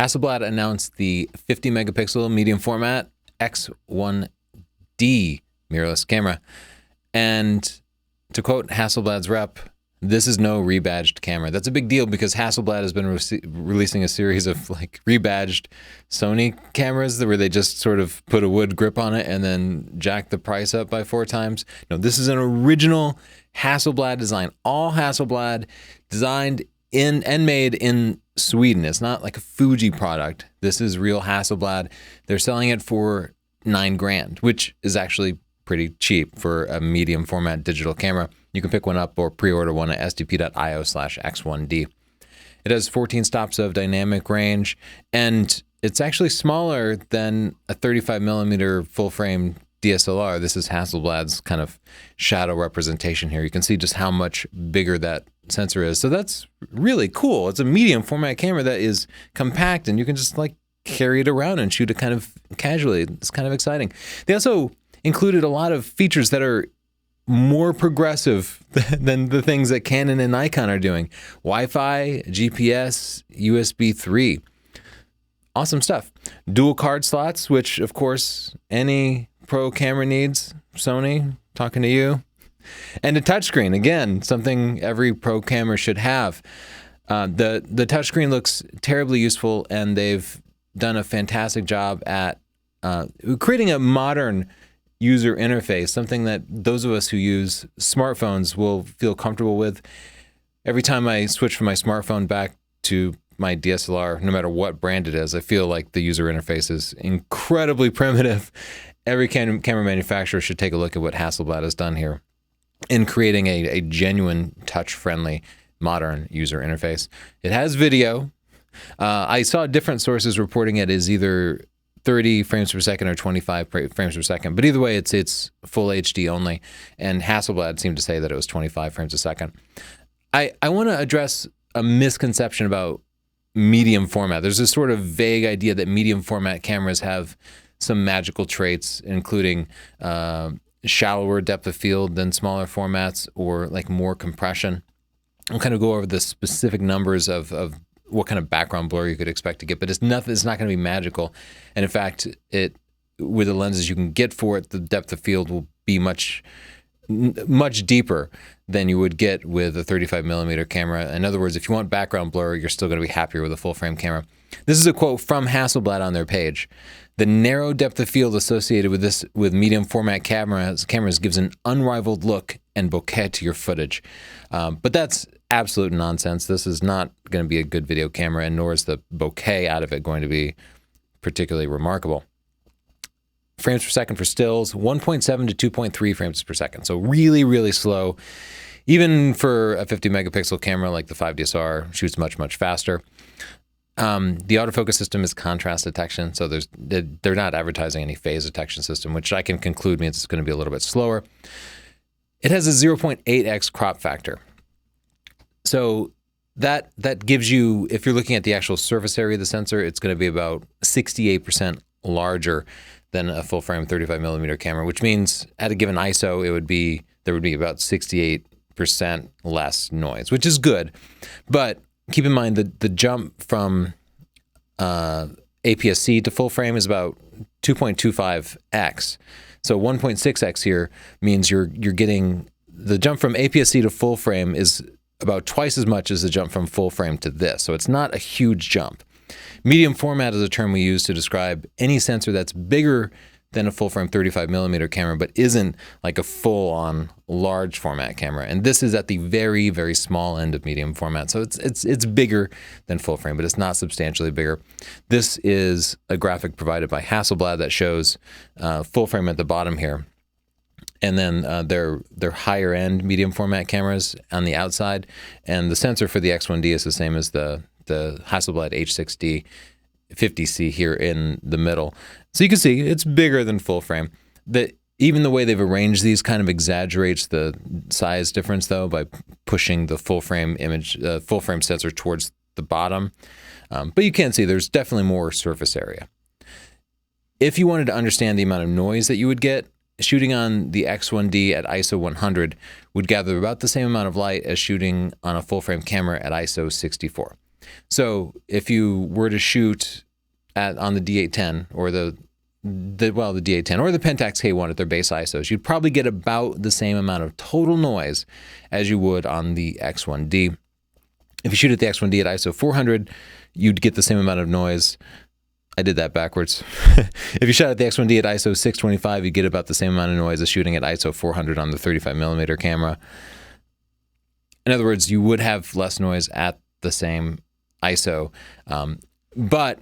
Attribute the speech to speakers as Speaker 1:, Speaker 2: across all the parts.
Speaker 1: Hasselblad announced the 50 megapixel medium format X1D mirrorless camera. And to quote Hasselblad's rep, this is no rebadged camera. That's a big deal because Hasselblad has been releasing a series of like rebadged Sony cameras where they just sort of put a wood grip on it and then jack the price up by 4 times. No, this is an original Hasselblad design. All Hasselblad, designed in and made in Sweden. It's not like a Fuji product. This is real Hasselblad. They're selling it for $9 grand, which is actually pretty cheap for a medium format digital camera. You can pick one up or pre-order one at sdp.io/x1d. It has 14 stops of dynamic range, and it's actually smaller than a 35 millimeter full frame DSLR. This is Hasselblad's kind of shadow representation here. You can see just how much bigger that sensor is. So that's really cool. It's a medium format camera that is compact, and you can just like carry it around and shoot it kind of casually. It's kind of exciting. They also included a lot of features that are more progressive than the things that Canon and Nikon are doing. Wi-Fi, GPS, USB 3. Awesome stuff. Dual card slots, which of course any pro camera needs. Sony, talking to you. And a touchscreen, again, something every pro camera should have. The touchscreen looks terribly useful, and they've done a fantastic job at creating a modern user interface, something that those of us who use smartphones will feel comfortable with. Every time I switch from my smartphone back to my DSLR, no matter what brand it is, I feel like the user interface is incredibly primitive. Every camera manufacturer should take a look at what Hasselblad has done here in creating a genuine touch-friendly modern user interface. It has video. I saw different sources reporting it as either 30 frames per second or 25 frames per second. But either way, it's full HD only. And Hasselblad seemed to say that it was 25 frames a second. I want to address a misconception about medium format. There's this sort of vague idea that medium format cameras have some magical traits, including shallower depth of field than smaller formats, or like more compression. I'll kind of go over the specific numbers of what kind of background blur you could expect to get, but it's not going to be magical. And in fact, with the lenses you can get for it, the depth of field will be much deeper than you would get with a 35 millimeter camera. In other words, if you want background blur, you're still going to be happier with a full frame camera. This is a quote from Hasselblad on their page. The narrow depth of field associated with medium format cameras gives an unrivaled look and bokeh to your footage. But that's absolute nonsense. This is not going to be a good video camera, and nor is the bokeh out of it going to be particularly remarkable. Frames per second for stills, 1.7 to 2.3 frames per second. So really, really slow. Even for a 50 megapixel camera like the 5DSR, shoots much, much faster. The autofocus system is contrast detection, so they're not advertising any phase detection system, which I can conclude means it's going to be a little bit slower. It has a 0.8x crop factor. So that gives you, if you're looking at the actual surface area of the sensor, it's going to be about 68% larger than a full frame 35 millimeter camera, which means at a given ISO, there would be about 68% less noise, which is good. But keep in mind that the jump from APS-C to full frame is about 2.25x. So 1.6x here means you're getting the jump from APS-C to full frame is about twice as much as the jump from full frame to this. So it's not a huge jump. Medium format is a term we use to describe any sensor that's bigger than a full frame 35 millimeter camera, but isn't like a full on large format camera. And this is at the very, very small end of medium format. So it's bigger than full frame, but it's not substantially bigger. This is a graphic provided by Hasselblad that shows full frame at the bottom here. And then their higher end medium format cameras on the outside. And the sensor for the X1D is the same as the Hasselblad H6D 50C here in the middle. So you can see it's bigger than full frame. Even the way they've arranged these kind of exaggerates the size difference though by pushing the full frame sensor towards the bottom. But you can see there's definitely more surface area. If you wanted to understand the amount of noise that you would get, shooting on the X1D at ISO 100 would gather about the same amount of light as shooting on a full frame camera at ISO 64. So if you were to shoot on the D810 or the D810 or the Pentax K1 at their base ISOs, you'd probably get about the same amount of total noise as you would on the X1D. If you shoot at the X1D at ISO 400, you'd get the same amount of noise. I did that backwards. If you shot at the X1D at ISO 625, you get about the same amount of noise as shooting at ISO 400 on the 35mm camera. In other words, you would have less noise at the same ISO, but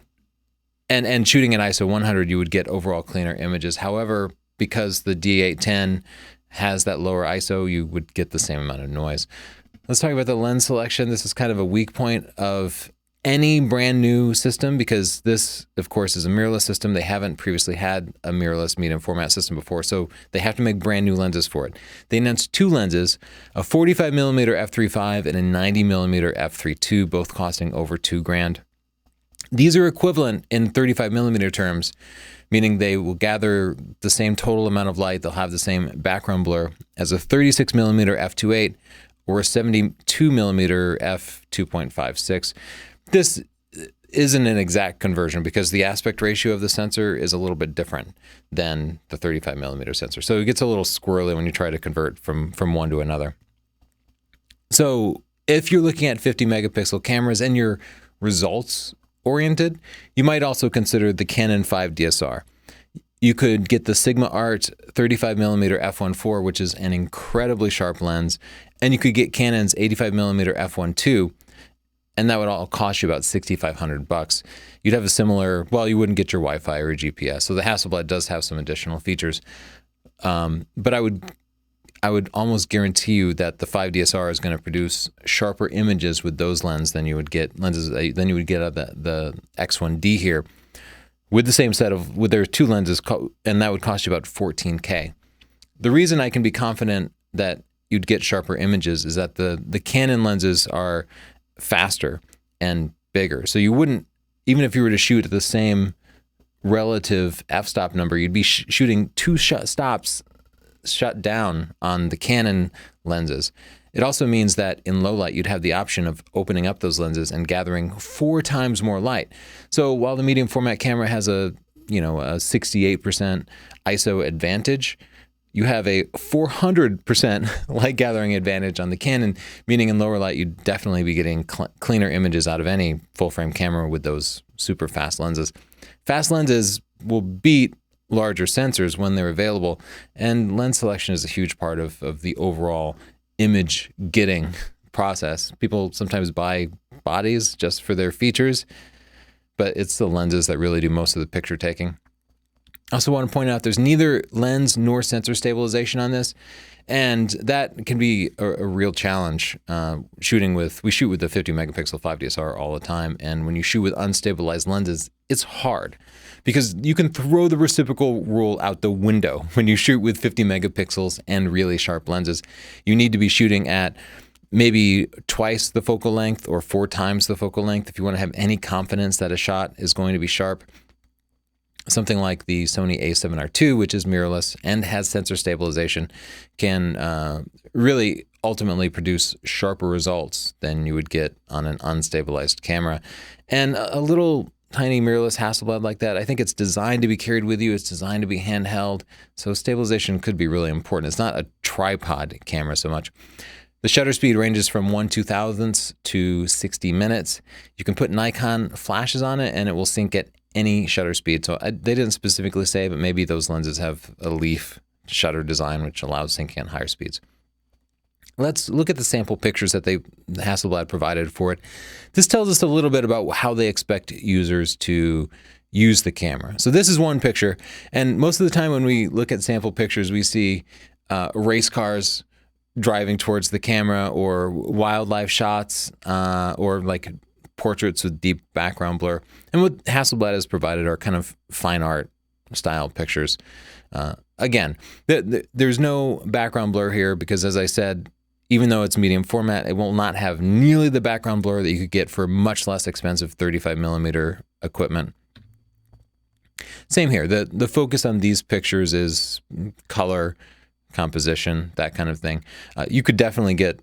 Speaker 1: shooting at ISO 100, you would get overall cleaner images. However, because the D810 has that lower ISO, you would get the same amount of noise. Let's talk about the lens selection. This is kind of a weak point of any brand new system because this, of course, is a mirrorless system. They haven't previously had a mirrorless medium format system before, so they have to make brand new lenses for it. They announced two lenses, a 45mm f3.5 and a 90mm f3.2, both costing over $2,000. These are equivalent in 35mm terms, meaning they will gather the same total amount of light. They'll have the same background blur as a 36mm f2.8 or a 72mm f2.56. This isn't an exact conversion because the aspect ratio of the sensor is a little bit different than the 35mm sensor. So it gets a little squirrely when you try to convert from one to another. So if you're looking at 50 megapixel cameras and you're results oriented, you might also consider the Canon 5 DSR. You could get the Sigma Art 35mm f1.4, which is an incredibly sharp lens, and you could get Canon's 85mm f1.2, and that would all cost you about $6,500. You'd have a similar, well, you wouldn't get your Wi-Fi or GPS. So the Hasselblad does have some additional features, but I would almost guarantee you that the 5 DSR is going to produce sharper images with those lenses than you would get out of the X1D here, with the same set of with their two lenses, and that would cost you about $14,000. The reason I can be confident that you'd get sharper images is that the Canon lenses are faster and bigger. So you wouldn't, even if you were to shoot at the same relative f-stop number, you'd be shooting two stops shut down on the Canon lenses. It also means that in low light, you'd have the option of opening up those lenses and gathering 4 times more light. So while the medium format camera has a 68% ISO advantage, you have a 400% light gathering advantage on the Canon, meaning in lower light, you'd definitely be getting cleaner images out of any full frame camera with those super fast lenses. Fast lenses will beat larger sensors when they're available, and lens selection is a huge part of the overall image getting process. People sometimes buy bodies just for their features, but it's the lenses that really do most of the picture taking. I also want to point out there's neither lens nor sensor stabilization on this, and that can be a real challenge. We shoot with the 50 megapixel 5 DSR all the time, and when you shoot with unstabilized lenses, it's hard because you can throw the reciprocal rule out the window when you shoot with 50 megapixels and really sharp lenses. You need to be shooting at maybe twice the focal length or 4 times the focal length if you want to have any confidence that a shot is going to be sharp. Something like the Sony a7R II, which is mirrorless and has sensor stabilization, can really ultimately produce sharper results than you would get on an unstabilized camera. And a little tiny mirrorless Hasselblad like that, I think it's designed to be carried with you. It's designed to be handheld. So stabilization could be really important. It's not a tripod camera so much. The shutter speed ranges from 1/2000th to 60 minutes. You can put Nikon flashes on it and it will sync at any shutter speed. So they didn't specifically say, but maybe those lenses have a leaf shutter design which allows syncing at higher speeds. Let's look at the sample pictures that Hasselblad provided for it. This tells us a little bit about how they expect users to use the camera. So this is one picture, and most of the time when we look at sample pictures, we see race cars driving towards the camera, or wildlife shots, or like portraits with deep background blur. And what Hasselblad has provided are kind of fine art style pictures. Again, there's no background blur here because, as I said, even though it's medium format, it will not have nearly the background blur that you could get for much less expensive 35mm equipment. Same here. The focus on these pictures is color, composition, that kind of thing. You could definitely get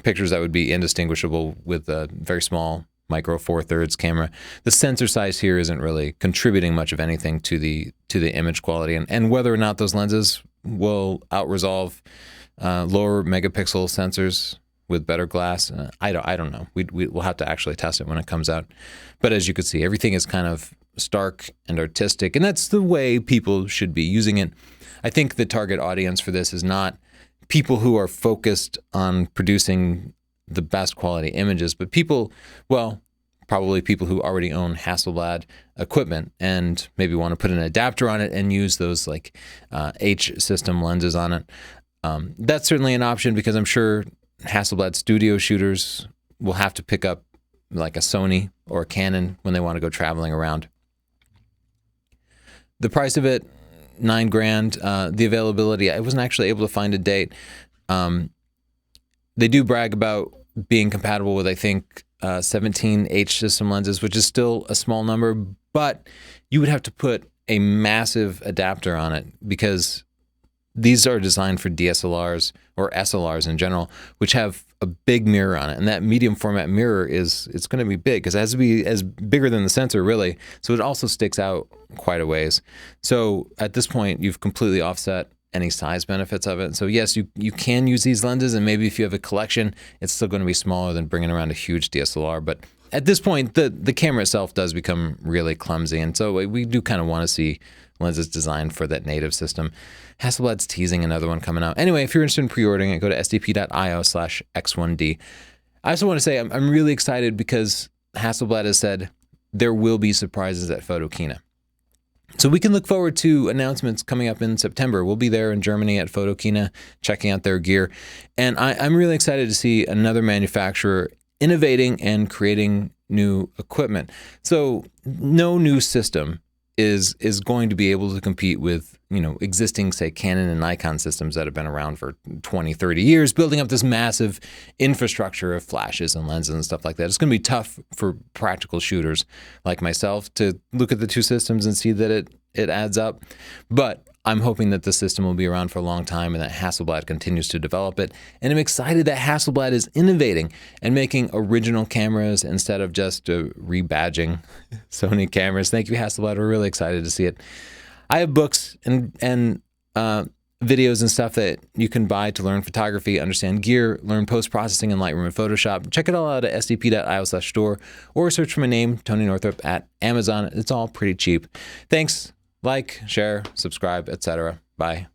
Speaker 1: pictures that would be indistinguishable with a very small micro four thirds camera. The sensor size here isn't really contributing much of anything to the image quality, and whether or not those lenses will out-resolve lower megapixel sensors with better glass, I don't know. We'll have to actually test it when it comes out. But as you can see, everything is kind of stark and artistic, and that's the way people should be using it. I think the target audience for this is not people who are focused on producing the best quality images, but people, well, probably people who already own Hasselblad equipment and maybe want to put an adapter on it and use those like H system lenses on it. That's certainly an option, because I'm sure Hasselblad studio shooters will have to pick up like a Sony or a Canon when they want to go traveling around. The price of it, $9,000. The availability, I wasn't actually able to find a date. They do brag about being compatible with, I think, 17 H system lenses, which is still a small number, but you would have to put a massive adapter on it, because these are designed for DSLRs or SLRs in general, which have a big mirror on it. And that medium format mirror it's going to be big, because it has to be as bigger than the sensor, really. So it also sticks out quite a ways. So at this point, you've completely offset any size benefits of it. So yes, you can use these lenses, and maybe if you have a collection, it's still going to be smaller than bringing around a huge DSLR. But at this point, the camera itself does become really clumsy. And so we do kind of want to see lenses designed for that native system. Hasselblad's teasing another one coming out. Anyway, if you're interested in pre-ordering it, go to sdp.io/X1D. I also want to say I'm really excited, because Hasselblad has said there will be surprises at Photokina. So we can look forward to announcements coming up in September. We'll be there in Germany at Photokina, checking out their gear. And I'm really excited to see another manufacturer innovating and creating new equipment. So no new system is going to be able to compete with, existing, say, Canon and Nikon systems that have been around for 20, 30 years, building up this massive infrastructure of flashes and lenses and stuff like that. It's going to be tough for practical shooters like myself to look at the two systems and see that it adds up. But I'm hoping that the system will be around for a long time, and that Hasselblad continues to develop it. And I'm excited that Hasselblad is innovating and making original cameras instead of just rebadging Sony cameras. Thank you, Hasselblad. We're really excited to see it. I have books and videos and stuff that you can buy to learn photography, understand gear, learn post-processing in Lightroom and Photoshop. Check it all out at sdp.io/store, or search for my name, Tony Northrup, at Amazon. It's all pretty cheap. Thanks. Like, share, subscribe, etc. Bye.